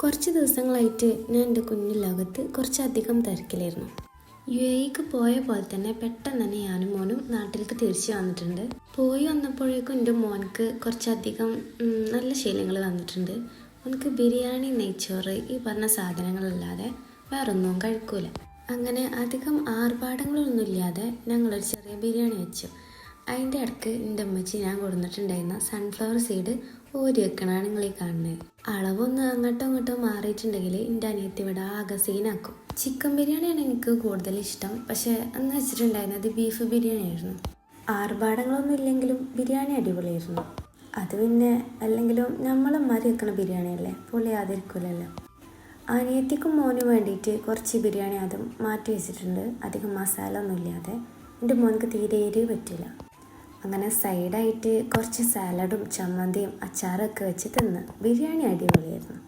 കുറച്ച് ദിവസങ്ങളായിട്ട് ഞാൻ എൻ്റെ കുഞ്ഞു ലോകത്ത് കുറച്ചധികം തിരക്കിലായിരുന്നു. UAEക്ക് പോയ പോലെ തന്നെ പെട്ടെന്ന് തന്നെ ഞാനും മോനും നാട്ടിലേക്ക് തിരിച്ചു വന്നിട്ടുണ്ട്. പോയി വന്നപ്പോഴേക്കും എൻ്റെ മോനക്ക് കുറച്ചധികം നല്ല ശീലങ്ങൾ വന്നിട്ടുണ്ട്. മോനക്ക് ബിരിയാണി, നെയ്ച്ചോറ് ഈ പറഞ്ഞ സാധനങ്ങളല്ലാതെ വേറൊന്നും കഴിക്കൂല. അങ്ങനെ അധികം ആർഭാടങ്ങളൊന്നുമില്ലാതെ ഞങ്ങളൊരു ചെറിയ ബിരിയാണി വെച്ചു. അതിൻ്റെ ഇടയ്ക്ക് എൻ്റെ അമ്മച്ചി ഞാൻ കൊടുത്തിട്ടുണ്ടായിരുന്ന സൺഫ്ലവർ സീഡ് ഓരി വെക്കണമാണ് നിങ്ങളീ കാണുന്നത്. അളവൊന്ന് അങ്ങോട്ടോ ഇങ്ങോട്ടോ മാറിയിട്ടുണ്ടെങ്കിൽ എൻ്റെ അനിയത്തി ഇവിടെ ആകെ സീനാക്കും. ചിക്കൻ ബിരിയാണിയാണ് എനിക്ക് കൂടുതൽ ഇഷ്ടം. പക്ഷേ അന്ന് വെച്ചിട്ടുണ്ടായിരുന്നത് ബീഫ് ബിരിയാണി ആയിരുന്നു. ആർഭാടങ്ങളൊന്നും ഇല്ലെങ്കിലും ബിരിയാണി അടിപൊളിയായിരുന്നു. അത് പിന്നെ അല്ലെങ്കിലും നമ്മളമ്മാരി വെക്കണ ബിരിയാണിയല്ലേ, പൊളിയാതിരിക്കില്ലല്ലോ. അനിയത്തിക്കും മോനും വേണ്ടിയിട്ട് കുറച്ച് ബിരിയാണി അതും മാറ്റി വെച്ചിട്ടുണ്ട്, അധികം മസാല ഒന്നും ഇല്ലാതെ. എൻ്റെ മോനക്ക് തീരെ എരിവ് പറ്റില്ല. അങ്ങനെ സൈഡായിട്ട് കുറച്ച് സാലഡും ചമ്മന്തിയും അച്ചാറൊക്കെ വെച്ച് തിന്ന്. ബിരിയാണി അടിപൊളിയായിരുന്നു.